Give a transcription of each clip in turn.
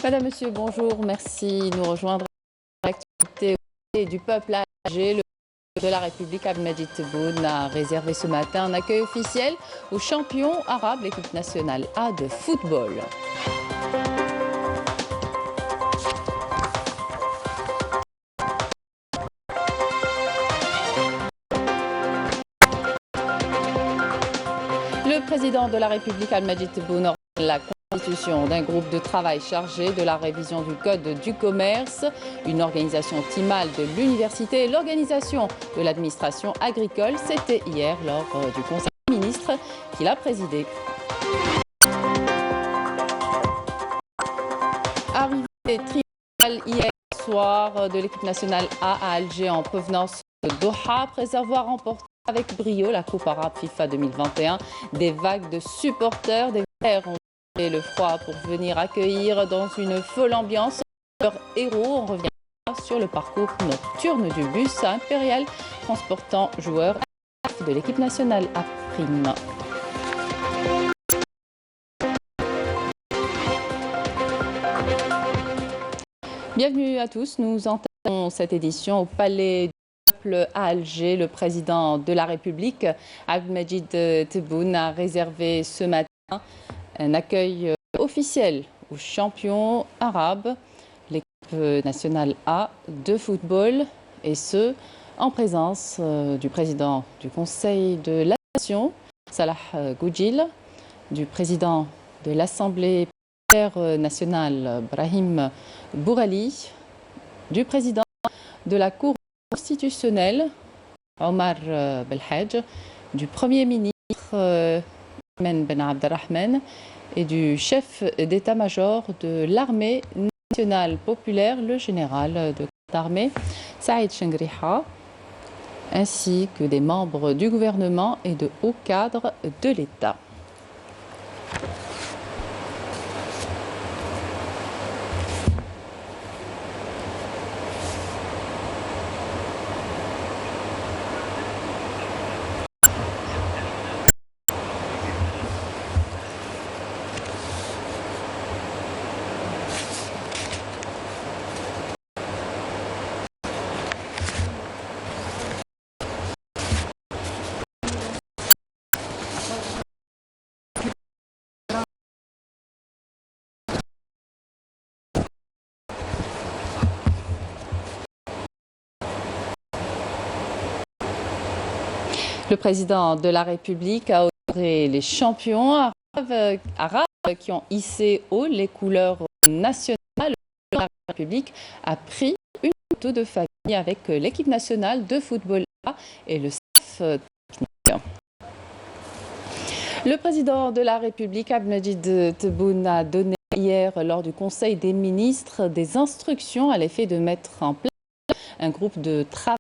Madame, Monsieur, bonjour, merci de nous rejoindre à l'actualité du peuple âgé. Le président de la République, Abdelmadjid Tebboune, a réservé ce matin un accueil officiel aux champions arabes, l'équipe nationale A de football. Le président de la République, Abdelmadjid Tebboune, ordonne la constitution d'un groupe de travail chargé de la révision du Code du commerce, une organisation optimale de l'université et l'organisation de l'administration agricole. C'était hier lors du Conseil des ministres qu'il a présidé. Arrivée tribunal hier soir de l'équipe nationale A à Alger en provenance de Doha, après avoir remporté avec brio la Coupe arabe FIFA 2021. Des vagues de supporters des Verts ont fait le froid pour venir accueillir dans une folle ambiance leurs héros. On revient sur le parcours nocturne du bus impérial transportant joueurs de l'équipe nationale A'. Bienvenue à tous, nous entamons cette édition au Palais du Peuple à Alger. Le président de la République, Abdelmadjid Tebboune, a réservé ce matin un accueil officiel aux champions arabes, l'équipe nationale A de football, et ce, en présence du président du Conseil de la Nation, Salah Goudjil, du président de l'Assemblée nationale, Brahim Bourali, du président de la Cour constitutionnelle, Omar Belhadj, du Premier ministre, Ayman Ben Abdelrahman, et du chef d'état-major de l'armée nationale populaire, le général de l'armée, Saïd Chengriha, ainsi que des membres du gouvernement et de hauts cadres de l'État. Le président de la République a honoré les champions arabes qui ont hissé haut les couleurs nationales. La République a pris une photo de famille avec l'équipe nationale de football A et le staff technique. Le président de la République, Abdelmadjid Tebboune, a donné hier lors du Conseil des ministres des instructions à l'effet de mettre en place un groupe de travail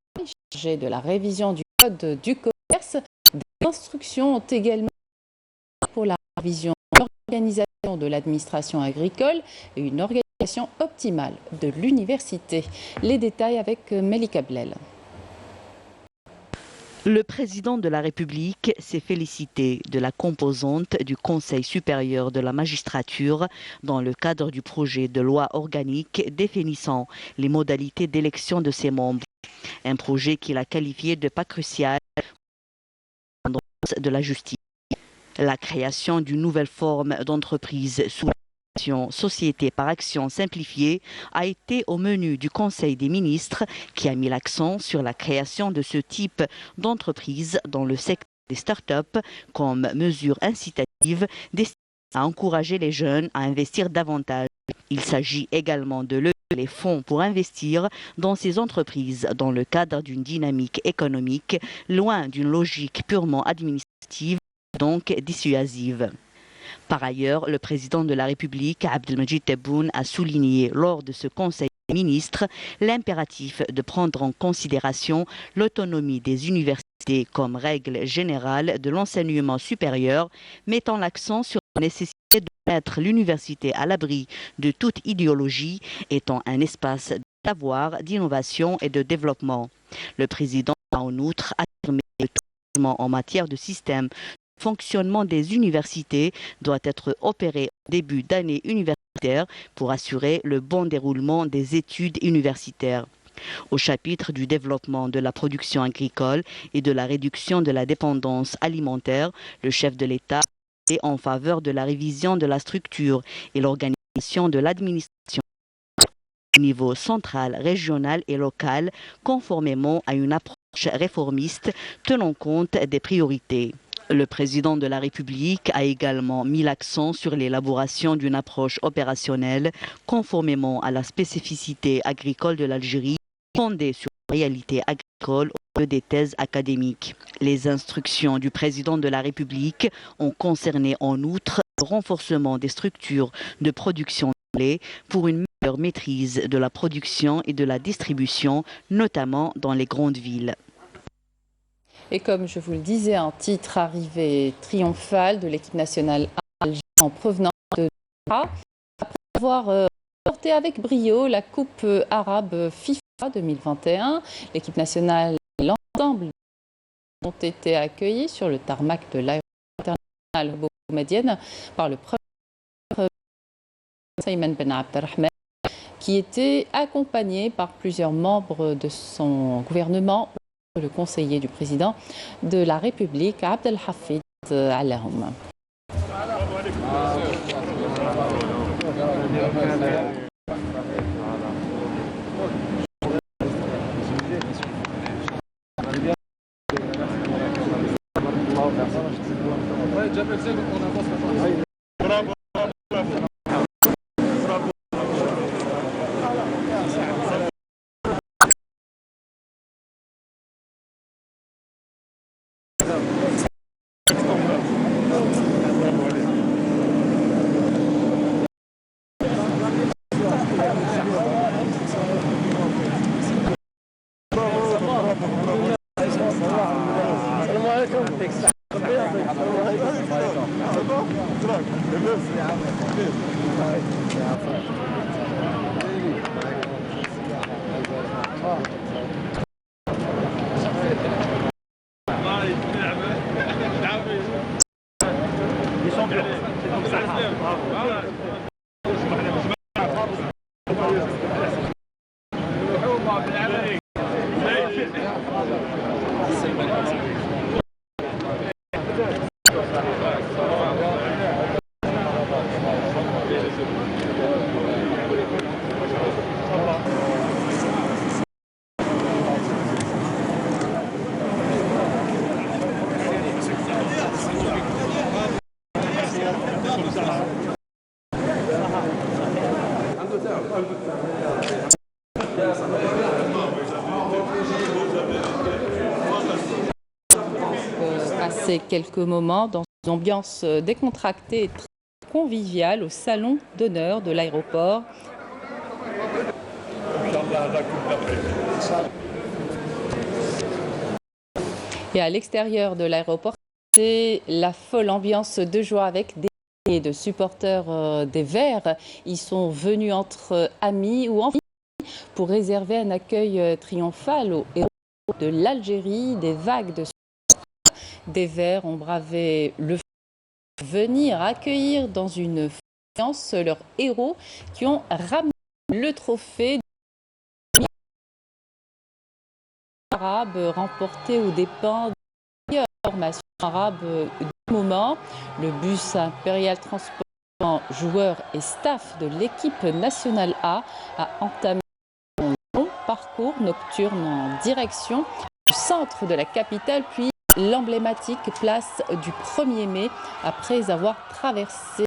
chargé de la révision du Code du commerce. Des instructions ont également pour la révision de l'organisation de l'administration agricole et une organisation optimale de l'université. Les détails avec Melika Blel. Le président de la République s'est félicité de la composante du Conseil supérieur de la magistrature dans le cadre du projet de loi organique définissant les modalités d'élection de ses membres. Un projet qu'il a qualifié de pas crucial de la justice. La création d'une nouvelle forme d'entreprise sous l'appellation Société par action simplifiée a été au menu du Conseil des ministres qui a mis l'accent sur la création de ce type d'entreprise dans le secteur des start-up comme mesure incitative destinée à encourager les jeunes à investir davantage. Il s'agit également de lever les fonds pour investir dans ces entreprises dans le cadre d'une dynamique économique loin d'une logique purement administrative, donc dissuasive. Par ailleurs, le président de la République, Abdelmadjid Tebboune, a souligné lors de ce Conseil des ministres l'impératif de prendre en considération l'autonomie des universités comme règle générale de l'enseignement supérieur, mettant l'accent sur la nécessité de mettre l'université à l'abri de toute idéologie, étant un espace de savoir, d'innovation et de développement. Le président a en outre affirmé le changement en matière de système fonctionnement des universités doit être opéré au début d'année universitaire pour assurer le bon déroulement des études universitaires. Au chapitre du développement de la production agricole et de la réduction de la dépendance alimentaire, le chef de l'État est en faveur de la révision de la structure et l'organisation de l'administration au niveau central, régional et local, conformément à une approche réformiste tenant compte des priorités. Le président de la République a également mis l'accent sur l'élaboration d'une approche opérationnelle conformément à la spécificité agricole de l'Algérie, fondée sur la réalité agricole au lieu des thèses académiques. Les instructions du président de la République ont concerné en outre le renforcement des structures de production de lait pour une meilleure maîtrise de la production et de la distribution, notamment dans les grandes villes. Et comme je vous le disais, un titre arrivé triomphal de l'équipe nationale algérienne en provenance de Doha. Après avoir porté avec brio la Coupe arabe FIFA 2021, l'équipe nationale et l'ensemble ont été accueillis sur le tarmac de l'aéroport international Boumedienne par le premier Saïman Ben Abdelrahman, qui était accompagné par plusieurs membres de son gouvernement, le conseiller du président de la République, Abdelhafid Allahoum. Passer quelques moments dans une ambiance décontractée et très conviviale au salon d'honneur de l'aéroport. Et à l'extérieur de l'aéroport, c'est la folle ambiance de joie avec des milliers de supporters des Verts. Ils sont venus entre amis ou en famille pour réserver un accueil triomphal aux héros de l'Algérie. Des vagues de des Verts ont bravé le feu pour venir accueillir dans une ambiance leurs héros qui ont ramené le trophée arabe remporté aux dépens des formations arabes du moment. Le bus impérial transportant joueurs et staff de l'équipe nationale A a entamé son long parcours nocturne en direction du centre de la capitale, puis l'emblématique place du 1er mai, après avoir traversé,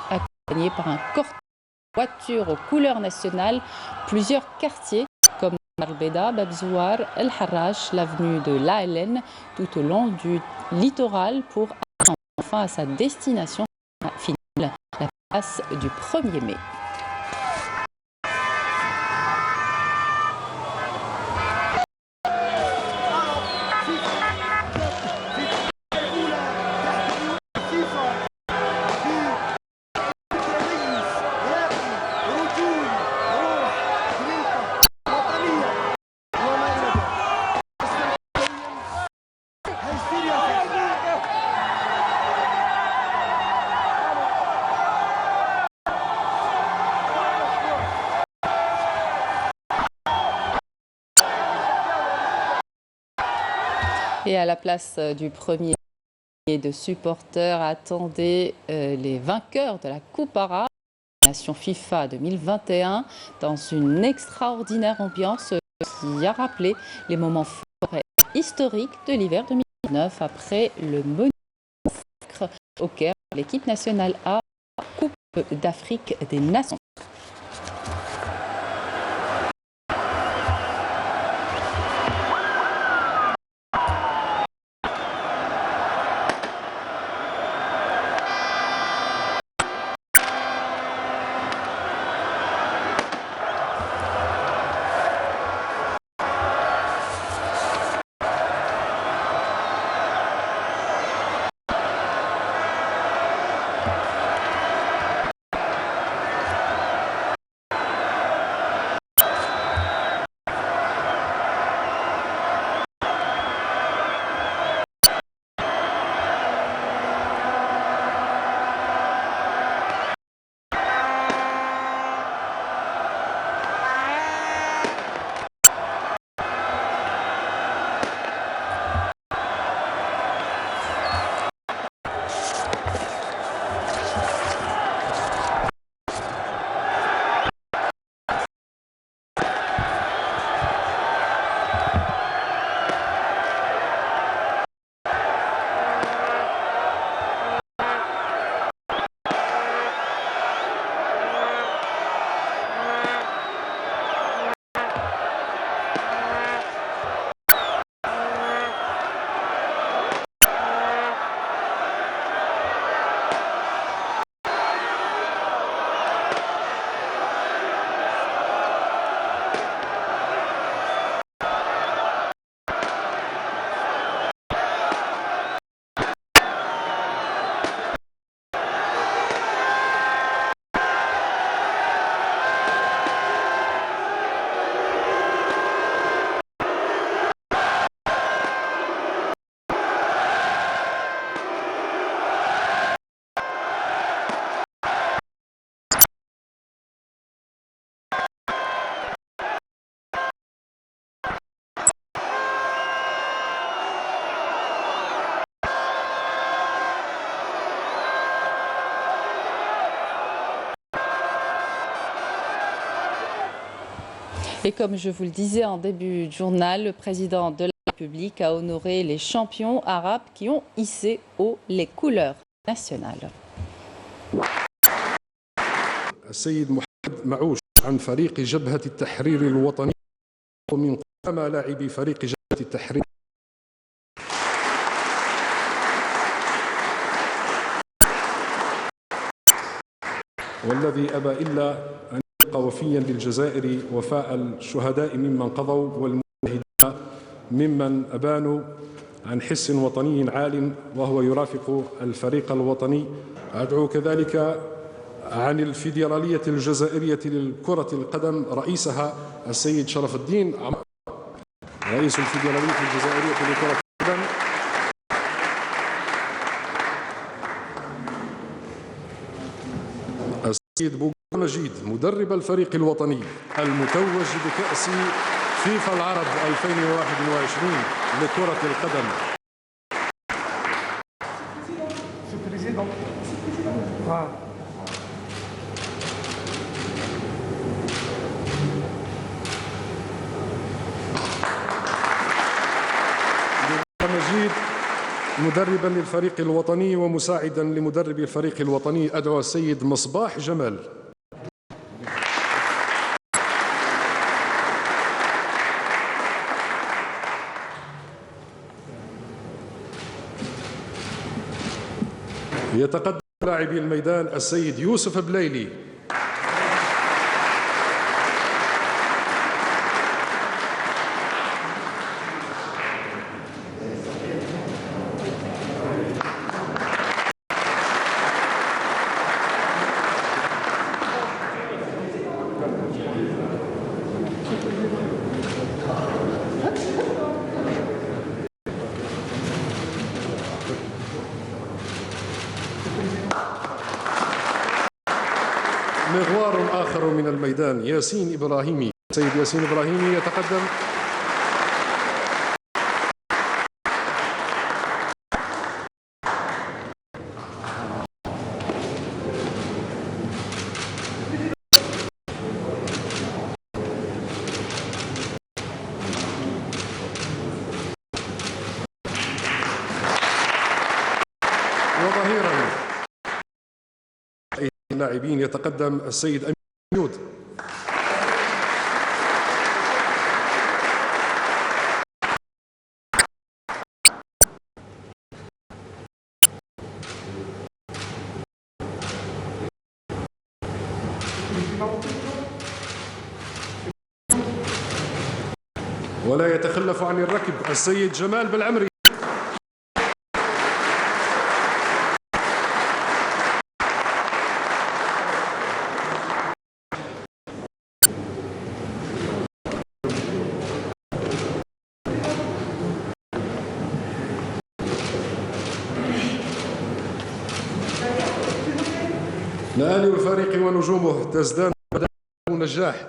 accompagné par un cortège de voitures aux couleurs nationales, plusieurs quartiers comme Al-Beda, Babzouar, El Harrach, l'avenue de l'ALN, tout au long du littoral pour arriver enfin à sa destination finale, la place du 1er mai. Et à la place du premier de supporters attendaient les vainqueurs de la Coupe arabe, Nation FIFA 2021, dans une extraordinaire ambiance qui a rappelé les moments forts et historiques de l'hiver 2019 après le massacre au Caire. L'équipe nationale A, Coupe d'Afrique des Nations. Et comme je vous le disais en début de journal, le président de la République a honoré les champions arabes qui ont hissé haut les couleurs nationales. السيد محمد معوش عن فريق جبهة التحرير الوطني ومن قدامى لاعبي فريق جبهة التحرير والذي أبى إلا أن يبقى وفيا للجزائر وفاء الشهداء ممن قضوا والمجاهدين ممن أبانوا عن حس وطني عال وهو يرافق الفريق الوطني. أدعو كذلك عن الفيدرالية الجزائرية لكرة القدم رئيسها السيد شرف الدين عمار رئيس الفيدرالية الجزائرية لكرة القدم، السيد بوغا مجيد مدرب الفريق الوطني المتوج بكأس فيفا العرب 2021 لكرة القدم. مجيد مدربا للفريق الوطني ومساعدا لمدرب الفريق الوطني أدعو السيد مصباح جمال. يتقدم لاعبي الميدان السيد يوسف بليلي. مغوار آخر من الميدان ياسين إبراهيمي. السيد ياسين إبراهيمي يتقدم اللاعبين يتقدم السيد أمين محمود. ولا يتخلف عن الركب السيد جمال بالعمري. نآل الفريق ونجومه تزدان نجاح.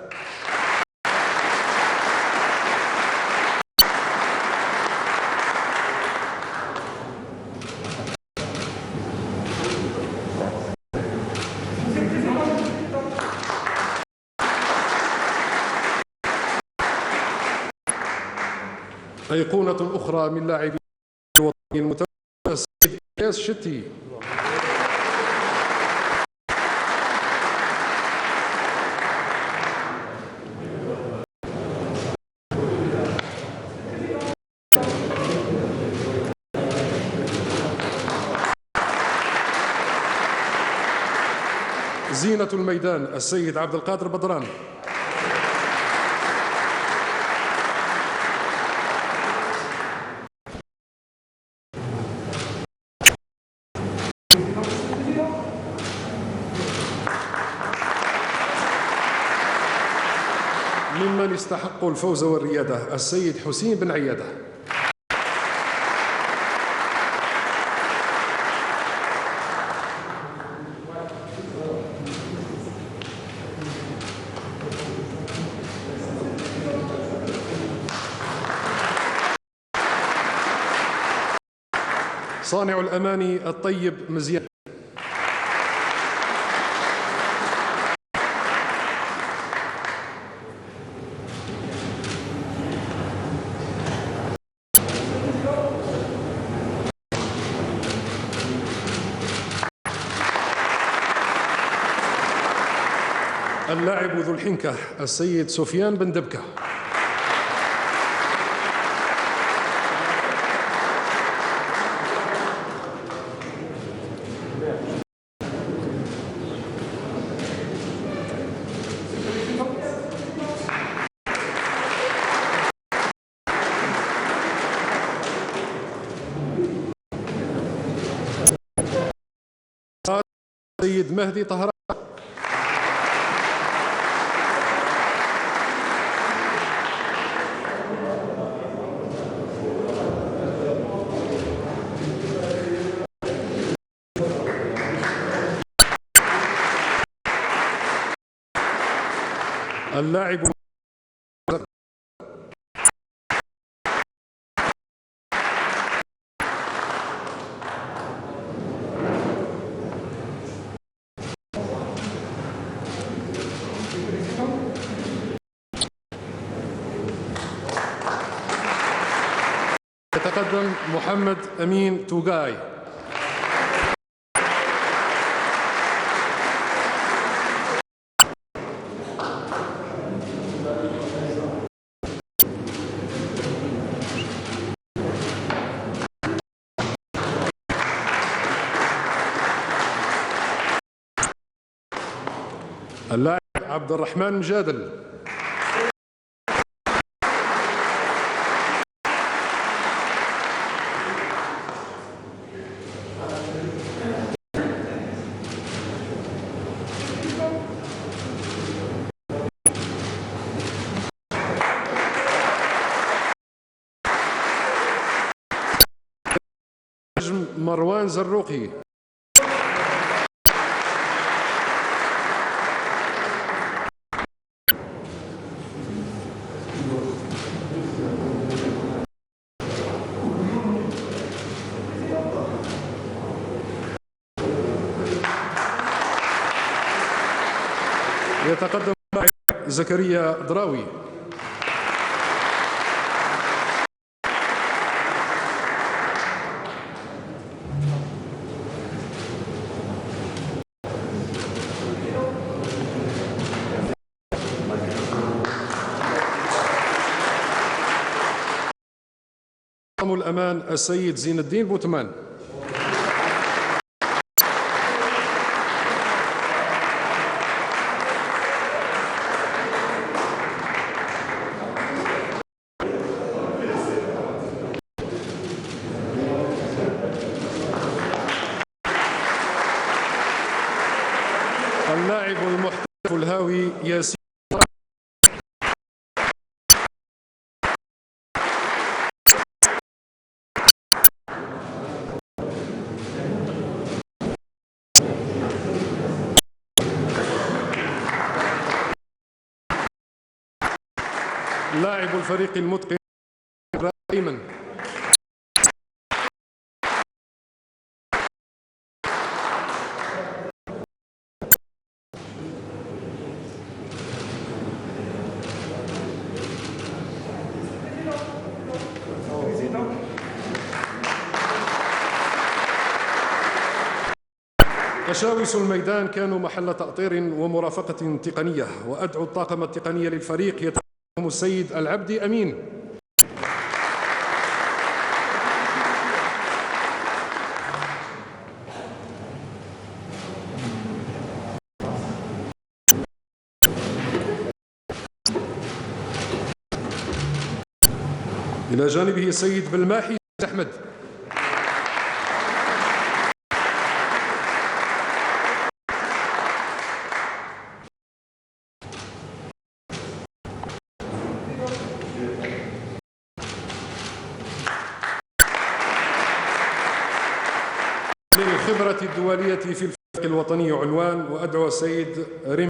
أيقونة أخرى من لاعبي الوطني المتميز السيد إياس شتي. زينة الميدان السيد عبد القادر بدران. ممن يستحق الفوز والريادة السيد حسين بن عيادة. صانع الأماني الطيب مزيان. اللاعب ذو الحنكة السيد سفيان بن دبكة. السيد مهدي طهران. اللاعب يتقدم محمد أمين توغاي. اللاعب عبد الرحمن مجادل. مروان زروقي. يتقدم زكريا دراوي. الأمان السيد زين الدين بوتمان. اللاعب المحترف الهاوي ياسين. لاعب الفريق المتقن أيمن. تشاويش الميدان كانوا محل تأطير ومرافقة تقنية، وأدعو الطاقم التقني للفريق يتقدم السيد العبدي أمين. إلى جانبه السيد بالماحي أحمد. للخبرة الدولية في الفريق الوطني عنوان، وأدعو السيد ريم.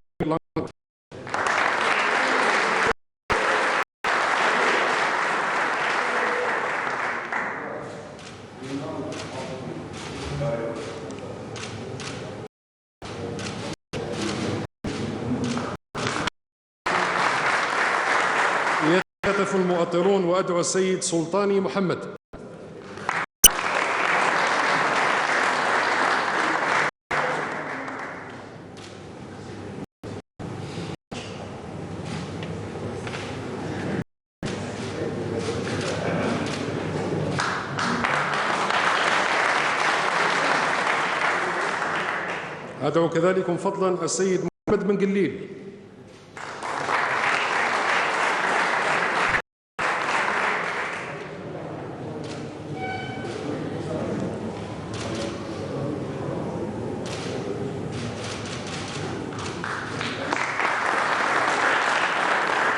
يتكاتف المؤطرون، وأدعو السيد سلطاني محمد. أدعو كذلك فضلا السيد محمد بن قليل.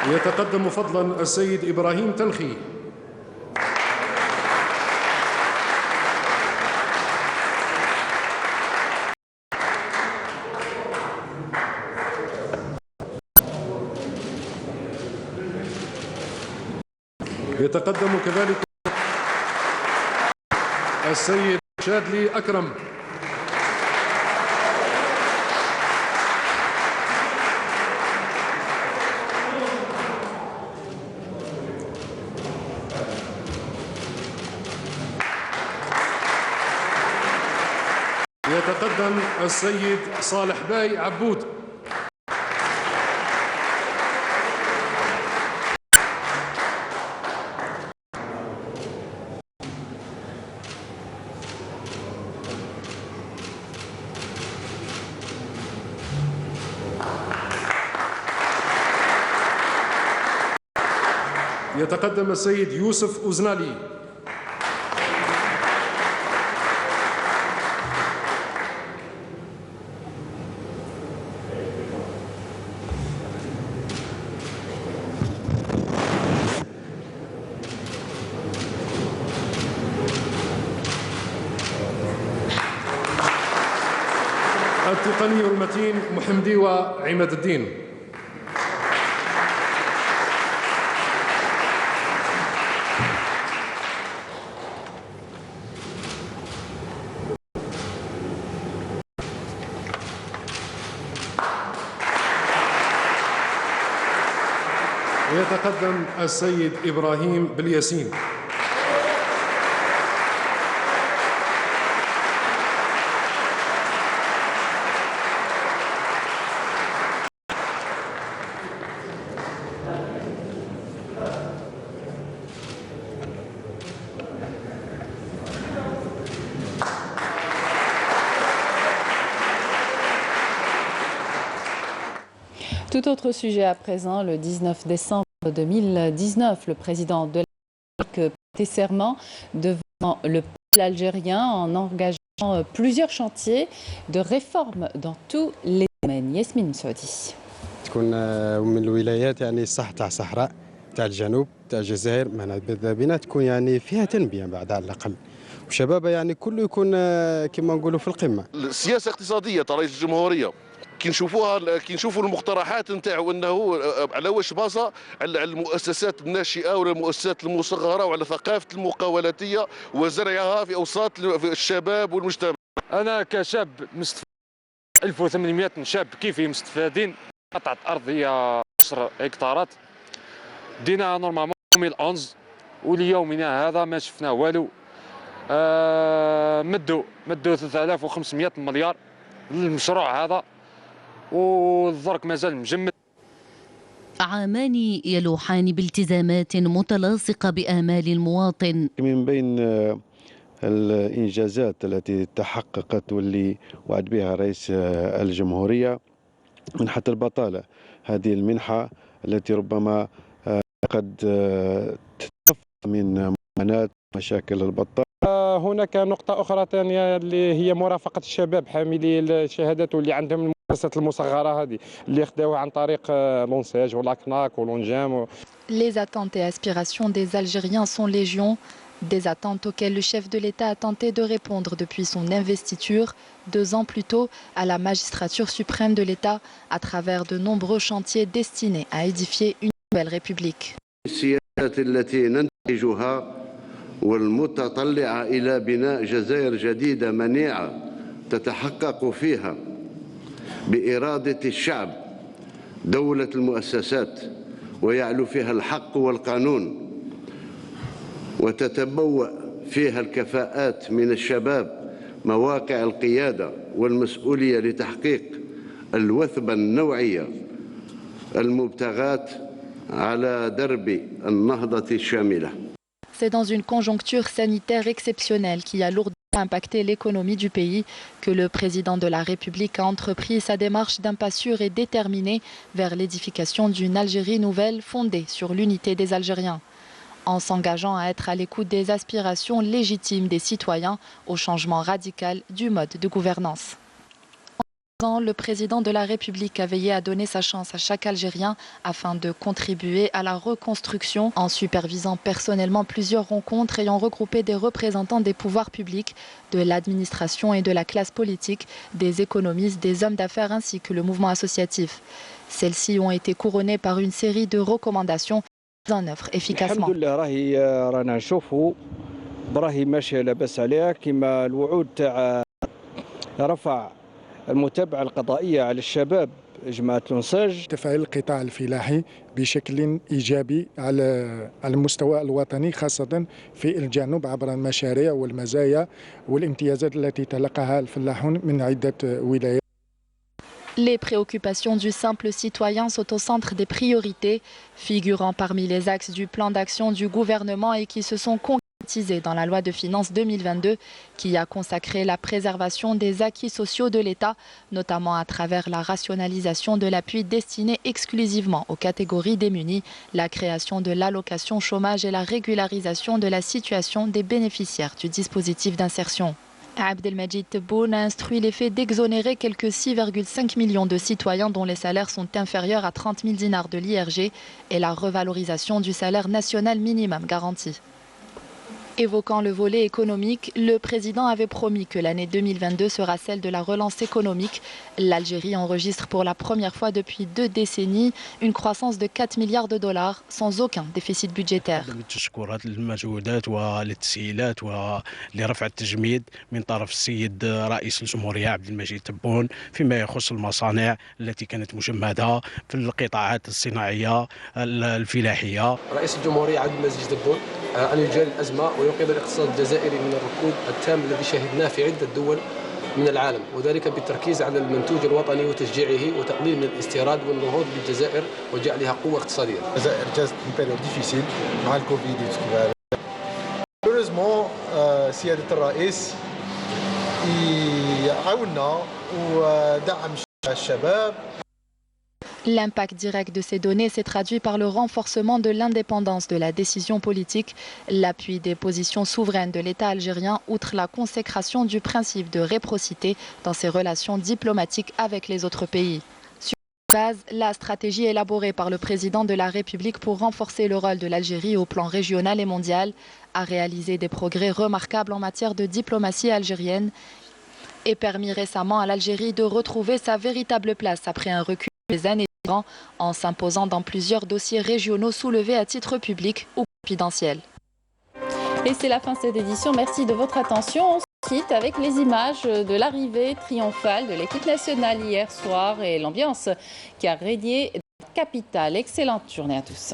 يتقدم فضلا السيد إبراهيم تنخي. يتقدم كذلك السيد شادلي أكرم. يتقدم السيد صالح باي عبود. يتقدم السيد يوسف أوزنالي. التقني المتين محمديوة عماد الدين. يتقدم السيد إبراهيم بالياسين. Tout autre sujet à présent, le 19 décembre 2019, le président de la République prêtait serment devant le peuple algérien en engageant plusieurs chantiers de réforme dans tous les domaines. Yasmine Saudi. تكون من الولايات يعني صح تاع صحراء تاع الجنوب تاع الجزائر ماذا بينا تكون يعني فيها تنميه بعد على الاقل وشبابها يعني كله يكون كما نقولوا في القمه. السياسه الاقتصاديه تاع رئيس الجمهوريه كي نشوفوا المقترحات نتاعو انه على واش باصه على المؤسسات الناشئه ولا المؤسسات المصغره وعلى ثقافه المقاولاتيه وزرعها في اوساط الشباب والمجتمع. انا كشاب مستفاد 1800 شاب كيفي مستفادين. قطعه ارض هي 10 هكتارات ديناها نورمالمون 2011 وليومنا هذا ما شفنا والو. مدوا 3500 مليار للمشروع هذا والدرك مازال مجمد. عامان يلوحان بالتزامات متلاصقة بآمال المواطن. من بين الإنجازات التي تحققت واللي وعد بها رئيس الجمهورية منحة البطالة، هذه المنحة التي ربما قد تتخفف من معاناة مشاكل البطالة. هناك نقطة أخرى ثانية اللي هي مرافقة الشباب حاملي الشهادات واللي عندهم المؤسسات المصغرة هذه اللي خداوها عن طريق لونساج ولا كناك ولونجام. Les attentes et aspirations des Algériens sont légion, des attentes auxquelles le chef de l'État a tenté de répondre depuis son investiture 2 ans plus tôt à la magistrature suprême de l'État à travers de nombreux chantiers destinés à édifier une nouvelle république. والمتطلعة إلى بناء جزائر جديدة منيعة تتحقق فيها بإرادة الشعب دولة المؤسسات ويعلو فيها الحق والقانون وتتبوأ فيها الكفاءات من الشباب مواقع القيادة والمسؤولية لتحقيق الوثبة النوعية المبتغاة على درب النهضة الشاملة. C'est dans une conjoncture sanitaire exceptionnelle qui a lourdement impacté l'économie du pays que le président de la République a entrepris sa démarche d'un pas sûr et déterminé vers l'édification d'une Algérie nouvelle fondée sur l'unité des Algériens. En s'engageant à être à l'écoute des aspirations légitimes des citoyens au changement radical du mode de gouvernance. Le président de la République a veillé à donner sa chance à chaque Algérien afin de contribuer à la reconstruction en supervisant personnellement plusieurs rencontres ayant regroupé des représentants des pouvoirs publics, de l'administration et de la classe politique, des économistes, des hommes d'affaires ainsi que le mouvement associatif. Celles-ci ont été couronnées par une série de recommandations mises en œuvre efficacement. المتابعة القضائية على الشباب جماعة لونساج. تفعيل القطاع الفلاحي بشكل إيجابي على المستوى الوطني خاصة في الجنوب عبر المشاريع والمزايا والامتيازات التي تلقاها الفلاحون من عدة ولايات. Les préoccupations du simple citoyen sont au centre des priorités, figurant parmi les axes du plan d'action du gouvernement et qui se sont concrétisés dans la loi de finances 2022 qui a consacré la préservation des acquis sociaux de l'État, notamment à travers la rationalisation de l'appui destiné exclusivement aux catégories démunies, la création de l'allocation chômage et la régularisation de la situation des bénéficiaires du dispositif d'insertion. Abdelmajid Tebboune a instruit l'effet d'exonérer quelques 6,5 millions de citoyens dont les salaires sont inférieurs à 30 000 dinars de l'IRG et la revalorisation du salaire national minimum garanti. Évoquant le volet économique, le président avait promis que l'année 2022 sera celle de la relance économique. L'Algérie enregistre pour la première fois depuis 2 décennies une croissance de 4 milliards de dollars sans aucun déficit budgétaire. التشكرات للمجهودات والتسهيلات ولرفع التجميد من طرف السيد رئيس الجمهورية عبد المجيد تبون فيما يخص المصانع التي كانت مجمدة في القطاعات الصناعية الفلاحية. رئيس الجمهورية عبد المجيد تبون أن يجاري الأزمة وينقذ الاقتصاد الجزائري من الركود التام الذي شهدناه في عدة دول من العالم وذلك بالتركيز على المنتوج الوطني وتشجيعه وتقليل من الاستيراد والنهوض بالجزائر وجعلها قوة اقتصادية. الجزائر جازت بيريود ديفيسيل مع الكوفيد هوريزمون سيادة الرئيس يعاوننا ودعم الشباب. L'impact direct de ces données s'est traduit par le renforcement de l'indépendance de la décision politique, l'appui des positions souveraines de l'État algérien, outre la consécration du principe de réciprocité dans ses relations diplomatiques avec les autres pays. Sur cette base, la stratégie élaborée par le président de la République pour renforcer le rôle de l'Algérie au plan régional et mondial a réalisé des progrès remarquables en matière de diplomatie algérienne et permis récemment à l'Algérie de retrouver sa véritable place après un recul des années en s'imposant dans plusieurs dossiers régionaux soulevés à titre public ou confidentiel. Et c'est la fin de cette édition. Merci de votre attention. On se quitte avec les images de l'arrivée triomphale de l'équipe nationale hier soir et l'ambiance qui a régné dans la capitale. Excellente journée à tous.